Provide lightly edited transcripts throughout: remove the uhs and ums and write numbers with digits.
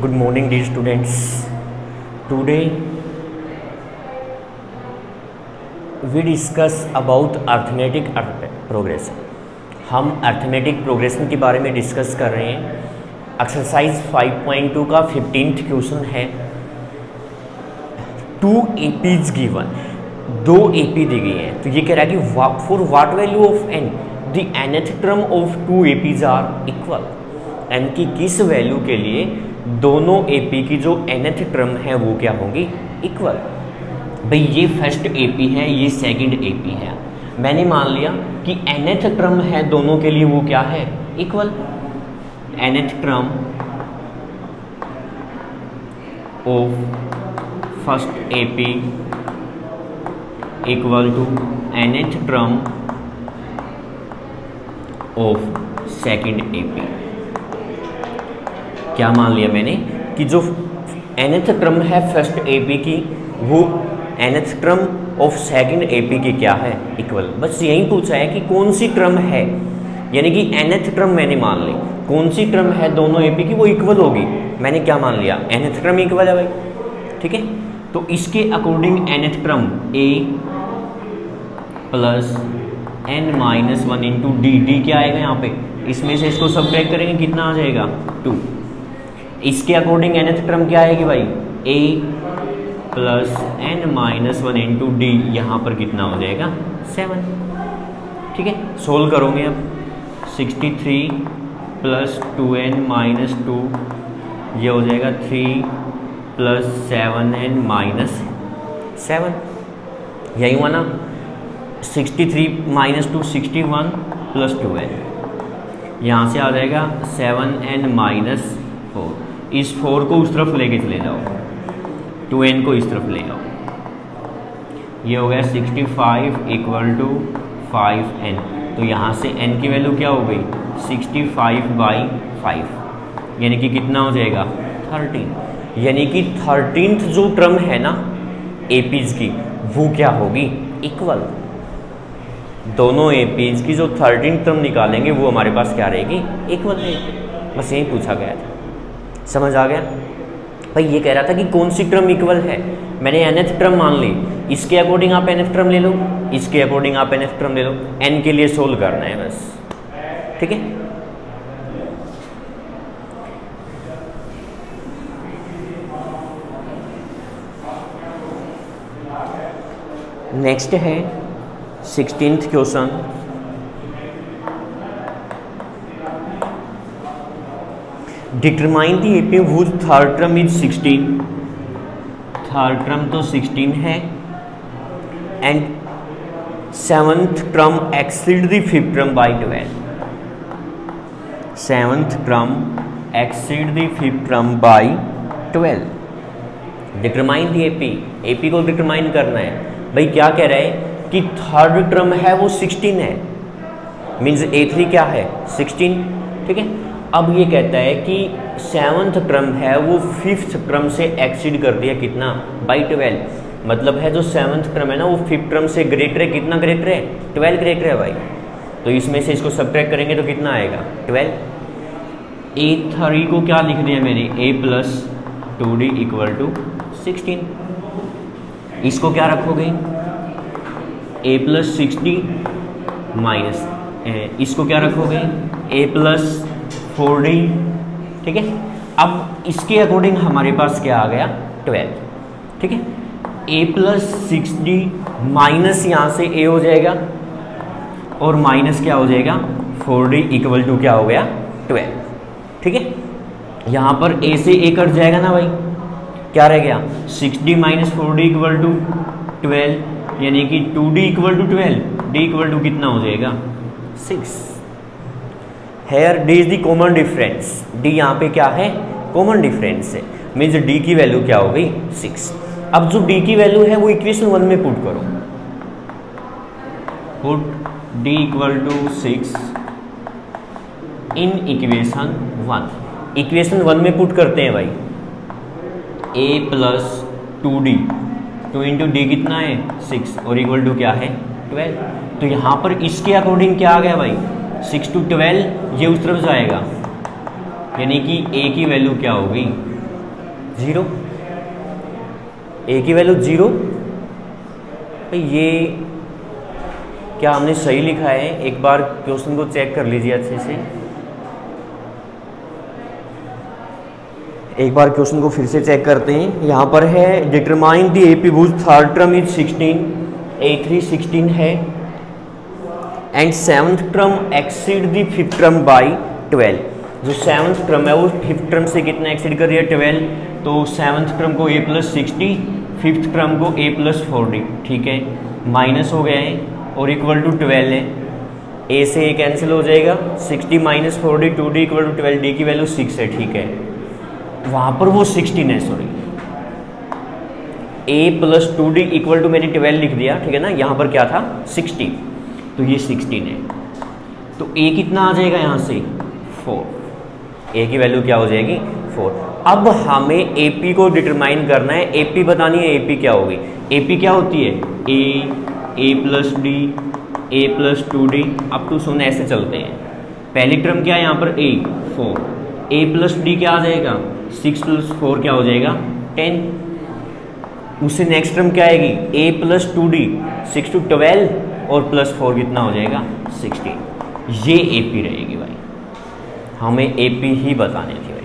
Good morning dear students. Today we discuss about arithmetic progression. हम arithmetic progression के बारे में डिस्कस कर रहे हैं. एक्सरसाइज 5.2 का 15th क्वेश्चन है. 2 APs गिवन, 2 AP दी गई हैं. तो ये कह रहा है कि for what value of n the nth term of 2 APs are equal. n की किस वैल्यू के लिए दोनों AP की जो nth टर्म है वो क्या होगी, इक्वल. भाई ये फर्स्ट AP है, ये सेकंड AP है. मैंने मान लिया कि nth टर्म है दोनों के लिए वो क्या है, equal. nth term of first AP equal to nth term of second AP. क्या मान लिया मैंने कि जो nth टर्म है फर्स्ट AP की वो nth term of second AP की क्या है, इक्वल. बस यही पूछा है कि कौन सी टर्म है, यानी कि nth टर्म मैंने मान ली, कौन सी टर्म है दोनों AP की वो इक्वल होगी. मैंने क्या मान लिया, nth टर्म इक्वल है भाई. ठीक है, तो इसके according nth term a plus n minus 1 into D क्या आएगा यहाँ पे, इसमें से इसको सब्ट्रैक्ट करेंगे कितना आ जाएगा, 2. इसके अकॉर्डिंग nth टर्म क्या आएगी भाई, a plus n minus 1 into D, यहाँ पर कितना हो जाएगा, 7. ठीक है, सोल्व करोगे अब. 63 प्लस 2n माइनस 2, ये हो जाएगा 3 प्लस 7n माइनस 7. यही हुआ ना. 63 माइनस 2 61 प्लस 2n, यहाँ से आ जाएगा 7n माइनस 4. इस 4 को उस तरफ लेके चले जाओ, 2n को इस तरफ ले जाओ. ये हो गया 65 इक्वल टू 5n. तो यहाँ से n की वैल्यू क्या हो गई, 65/5, यानी कि कितना हो जाएगा, 13. यानी कि 13th जो टर्म है ना APs की वो क्या होगी, इक्वल. दोनों APs की जो 13th टर्म निकालेंगे वो हमारे पास क्या रहेगी, इक्वल रहेगी. बस यही पूछा गया था. समझ आ गया भाई. ये कह रहा था कि कौन सी टर्म इक्वल है. मैंने nth टर्म मान ली, इसके अकॉर्डिंग आप nth टर्म ले लो, इसके अकॉर्डिंग आप nth टर्म ले लो. n के लिए सोल्व करना है बस. ठीक है, नेक्स्ट है 16th question. Determine the AP whose third term is 16. Third term तो 16 है and 7th term exceed the 5th term by 12. 7th term exceed the 5th term by 12. Determine the AP को determine करना है. भाई क्या कह रहा है कि थर्ड टर्म है वो 16 है, मीन्स A3 क्या है, 16. ठीक है, अब ये कहता है कि 7th टर्म है वो 5th टर्म से एक्सीड कर दिया कितना, बाई 12. मतलब है जो 7th टर्म है ना वो 5th टर्म से ग्रेटर है. कितना ग्रेटर है, 12 ग्रेटर है भाई. तो इसमें से इसको सब्ट्रैक्ट करेंगे तो कितना आएगा, 12. A3 को क्या लिख दिया मैंने, a plus 2d equal to 16. इसको क्या रखोगे, a प्लस 6d माइनस, इसको क्या रखोगे, a प्लस 4d. ठीक है, अब इसके अकॉर्डिंग हमारे पास क्या आ गया, 12. ठीक है, a प्लस 6d माइनस यहाँ से a हो जाएगा और माइनस क्या हो जाएगा, 4d इक्वल टू क्या हो गया, 12. ठीक है, यहाँ पर a से a कट जाएगा ना भाई, क्या रह गया, 6d minus 4d equal to 12, यानी कि 2d equal to 12, d equal to कितना हो जाएगा, 6. Here d is the common difference. d यहाँ पे क्या है, कॉमन डिफरेंस है, मीन्स d की वैल्यू क्या हो गई, 6. अब जो d की वैल्यू है वो इक्वेशन 1 में पुट करो. Put d equal to 6 in equation 1. Equation 1 में पुट करते हैं भाई. a plus 2d, 2 into D कितना है, 6 और इक्वल टू क्या है, 12. तो यहाँ पर इसके अकॉर्डिंग क्या आ गया भाई, 6 to 12, ये उस तरफ जाएगा, यानी कि a की वैल्यू क्या होगी, 0, ए की वैल्यू 0। ये क्या हमने सही लिखा है? एक बार क्वेश्चन को चेक कर लीजिए अच्छे से। एक बार क्वेश्चन को फिर से चेक करते हैं। यहाँ पर है determine the AP whose third term is 16, A3 16 है, and seventh term exceed the fifth term by 12। जो सेवन्थ टर्म है वो फिफ्थ टर्म से कितना एक्सीड कर रही है? 12। तो सेवन्थ टर्म को A+60, फिफ्थ टर्म को A+40, ठीक है, माइनस हो गया है और इक्वल टू 12 है। ए से ए कैंसिल हो जाएगा, 60 - 40, 2D इक्वल टू 12, डी की वैल्यू 6 है, ठीक है। वहाँ पर वो 16 है, सॉरी, A+2D इक्वल टू मैंने 12 लिख दिया, ठीक है ना। यहाँ पर क्या था? 60, तो ये 16 है। तो A कितना आ जाएगा यहाँ से? 4। A की वैल्यू क्या हो जाएगी? 4। अब हमें AP को डिटरमाइन करना है। AP बतानी है AP क्या होगी। AP क्या होती है? A+D, A+2D अप टू सुन ऐसे चलते हैं। पहली टर्म क्या है यहाँ पर? A 4, A+D क्या आ जाएगा? 6 + 4 क्या हो जाएगा? 10। उससे नेक्स्ट टर्म क्या आएगी? A+2D 6 to 12 और +4 कितना हो जाएगा? 16। ये AP रहेगी भाई, हमें AP ही बतानी थी भाई।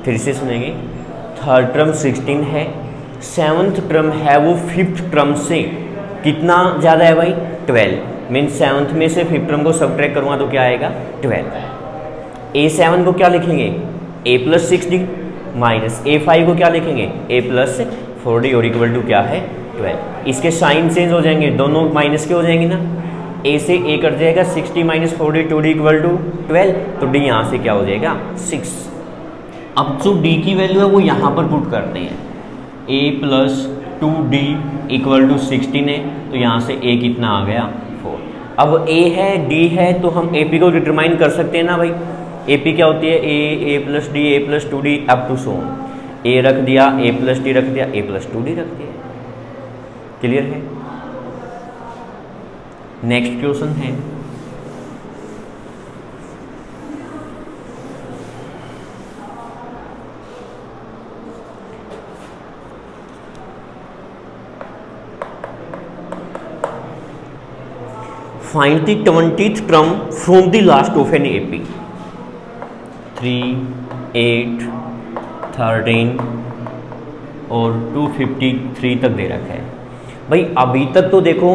फिर से सुनेंगे। थर्ड टर्म 16 है, सेवन्थ टर्म है वो फिफ्थ टर्म से कितना ज़्यादा है भाई? 12। मीन्स सेवन्थ में से फिफ्थ टर्म को सब्ट्रैक्ट करूँगा तो क्या आएगा? 12। A7 को क्या लिखेंगे? A+60 माइनस A5 को क्या लिखेंगे? A+40 और इक्वल टू क्या है? 12। इसके साइन चेंज हो जाएंगे, दोनों माइनस के हो जाएंगे ना। A से A कट जाएगा, 60 - 40, 2D इक्वल टू 12, तो D यहाँ से क्या हो जाएगा? 6। अब जो D की वैल्यू है वो यहाँ पर पुट करते हैं। A+2D इक्वल टू 16 है, तो यहाँ से A कितना आ गया? 4। अब A है, D है, तो हम AP को डिटरमाइन कर सकते हैं ना भाई। AP क्या होती है? A+D, A+2D up to so on. A रख दिया, A+D रख दिया, A+2D रख दिया। क्लियर है? नेक्स्ट क्वेश्चन है find the 20th term from the last of an AP। 3, 8, 13 और 253 तक दे रखा है भाई। अभी तक तो देखो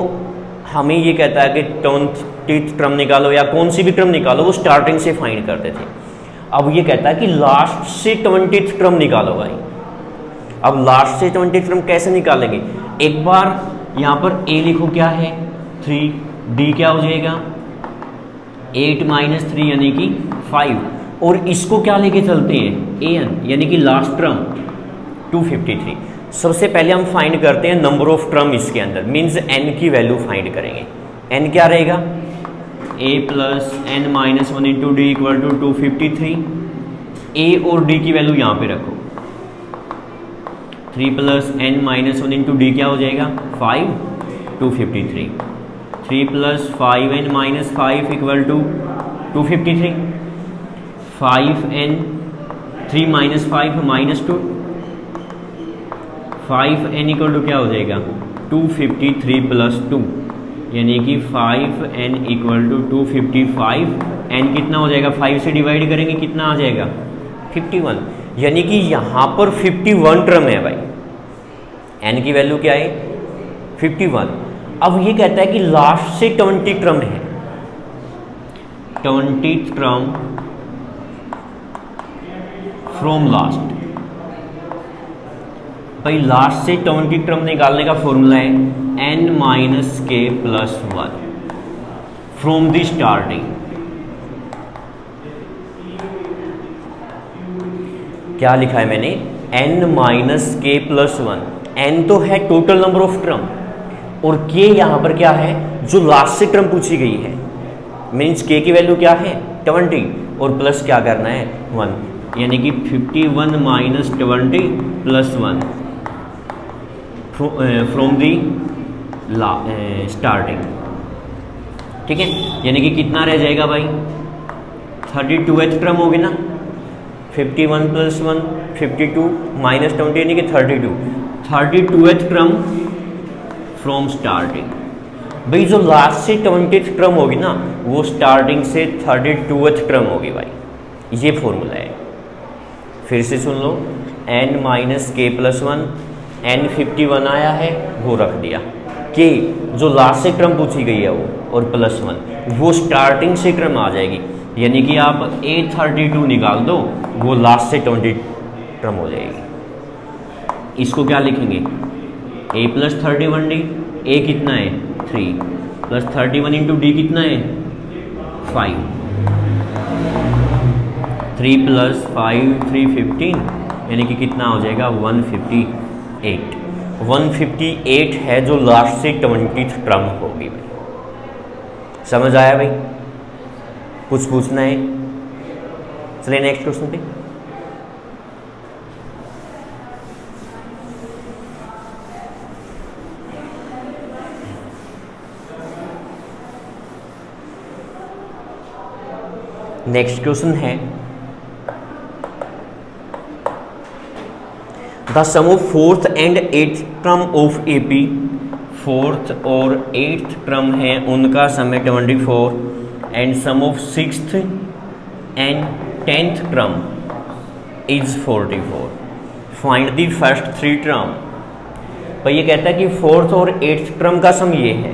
हमें ये कहता है कि 20th टर्म निकालो या कौन सी भी टर्म निकालो, वो स्टार्टिंग से फाइंड करते थे। अब ये कहता है कि लास्ट से 20th टर्म निकालो भाई। अब लास्ट से 20th टर्म कैसे निकालेंगे? एक बार यहाँ पर A लिखो, क्या है? 3, D क्या हो जाएगा? 8 - 3 यानी कि 5, और इसको क्या लेके चलते हैं? AN यानी कि लास्ट टर्म 253। सबसे पहले हम फाइंड करते हैं नंबर ऑफ टर्म इसके अंदर, मीन्स n की वैल्यू फाइंड करेंगे। n क्या रहेगा? A+n - 1 × D equal to 253। A और D की वैल्यू यहाँ पे रखो। 3 + n - 1 × D क्या हो जाएगा? 5, 253। 3 + 5n - 5 equal to 253। 5n 3 - 5 -2, 5n equal to क्या हो जाएगा? 253 + 2 यानी कि 5n इक्वल टू 255। n कितना हो जाएगा? 5 से डिवाइड करेंगे कितना आ जाएगा? 51। यानी कि यहाँ पर 51 टर्म है भाई। n की वैल्यू क्या है? 51। अब ये कहता है कि लास्ट से 20 टर्म है। 20th term from last. भाई लास्ट से 20 टर्म निकालने का फॉर्मूला है n - k + 1 from the starting. क्या लिखा है मैंने? n - k + 1। n तो है टोटल नंबर ऑफ टर्म, और k यहाँ पर क्या है? जो लास्ट से टर्म पूछी गई है। मीन्स k की वैल्यू क्या है? 20, और प्लस क्या करना है? 1, यानी कि 51 - 20 + 1 फ्रॉम दी स्टार्टिंग। ठीक है, यानी कि कितना रह जाएगा भाई? 32th टर्म होगी ना। 51 + 1 52 -20 यानी कि 32, 32th टर्म फ्रॉम स्टार्टिंग। भाई जो लास्ट से 20th टर्म होगी ना वो स्टार्टिंग से 32th टर्म होगी भाई, ये फॉर्मूला है। फिर से सुन लो, n - k + 1, n 51 आया है वो रख दिया, k जो लास्ट से टर्म पूछी गई है वो, और +1 वो स्टार्टिंग से टर्म आ जाएगी, यानी कि आप A32 निकाल दो वो लास्ट से 20 टर्म हो जाएगी। इसको क्या लिखेंगे, a + 31d, a कितना है 3 + 31 × d कितना है 5, 3 + 5 315 यानी कि कितना हो जाएगा 158। 158 है जो लास्ट से 20th टर्म होगी भाई। समझ आया भाई? कुछ पूछना है? चलिए नेक्स्ट क्वेश्चन पे। नेक्स्ट क्वेश्चन है the sum of 4th and 8th term of AP. 4th और 8th टर्म है उनका सम है 24 and sum of 6th and 10th term is 44। Find the फर्स्ट 3 टर्म। भाई ये कहता है कि 4th और 8th टर्म का सम ये है,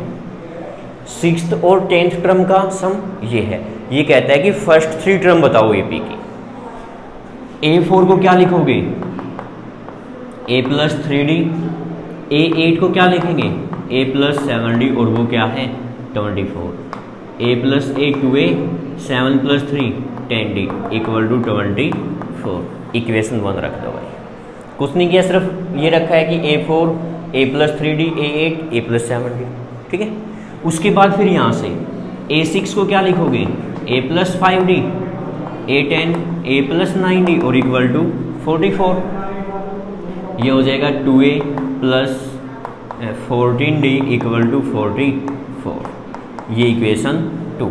6th और 10th टर्म का सम ये है। ये कहता है कि फर्स्ट 3 टर्म बताओ एपी की। A4 को क्या लिखोगे a + 3d, A8 को क्या लिखेंगे a + 7d और वो क्या है 24, a + a 2a 7 + 3 10d = 24। Equation 1 रख दो भाई, कुछ नहीं किया, सिर्फ ये रखा है कि A4 a + 3d A8 a + 7d, ठीक है। उसके बाद फिर यहाँ से A6 को क्या लिखोगे a + 5d, A10 a + 9d और = 44। ये हो जाएगा 2a + 14d = 44। ये इक्वेशन 2।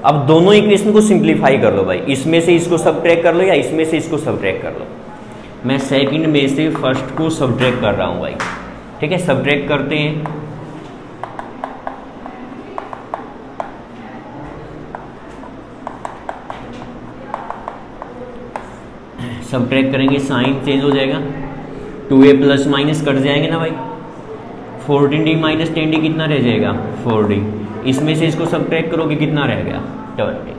अब दोनों इक्वेशन को सिंप्लीफाई कर लो भाई, इसमें से इसको सबट्रैक्ट कर लो या इसमें से इसको सबट्रैक्ट कर लो। मैं सेकंड में से फर्स्ट को सबट्रैक्ट कर रहा हूँ भाई, ठीक है। सबट्रैक्ट करते हैं, सबट्रैक्ट करेंगे साइन चेंज हो जाएगा, 2a ± कट जाएंगे ना भाई, 14d - 10d कितना रह जाएगा 4d। इसमें से इसको सबट्रैक्ट करोगे कितना रह गया 20।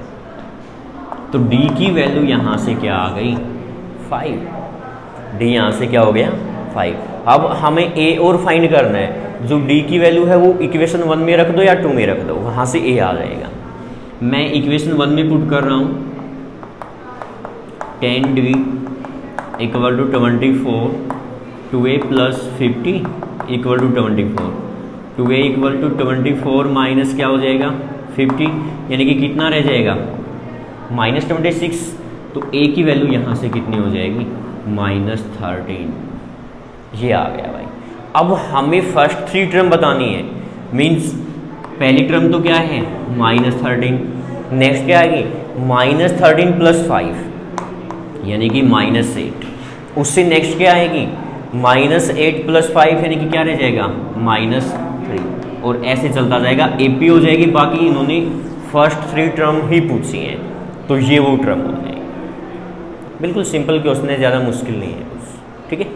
तो d की वैल्यू यहाँ से क्या आ गई 5। d यहाँ से क्या हो गया 5। अब हमें a और फाइंड करना है, जो d की वैल्यू है वो इक्वेशन 1 में रख दो या 2 में रख दो, वहाँ से a आ जाएगा। मैं इक्वेशन 1 में पुट कर रहा हूँ, 10d = 24, 2a + 50 = 24, 2a = 24 माइनस क्या हो जाएगा 50 यानी कि कितना रह जाएगा -26। तो a की वैल्यू यहाँ से कितनी हो जाएगी -13। ये आ गया भाई। अब हमें फर्स्ट 3 टर्म बतानी है, मीन्स पहली टर्म तो क्या है -13, नेक्स्ट क्या आएगी -13 + 5 यानी कि -8, उससे नेक्स्ट क्या आएगी -8 + 5 यानी कि क्या रह जाएगा -3, और ऐसे चलता जाएगा। एपी हो जाएगी, बाकी इन्होंने फर्स्ट 3 टर्म ही पूछी हैं तो ये वो टर्म हो जाएगी। बिल्कुल सिंपल क्वेश्चन है, ज़्यादा मुश्किल नहीं है कुछ, ठीक है।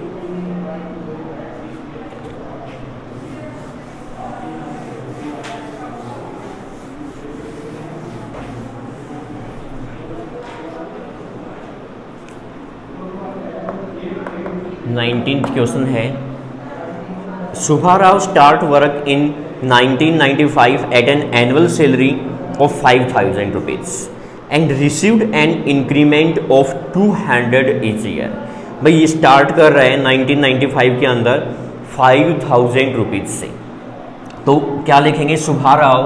नाइनटीन्थ क्वेश्चन है, Subbarao start work in 1995 at an annual salary of 5000 rupees and received an increment of 200 each year. भाई ये स्टार्ट कर रहे हैं 1995 के अंदर 5000 रुपीज़ से, तो क्या लिखेंगे सुब्बाराव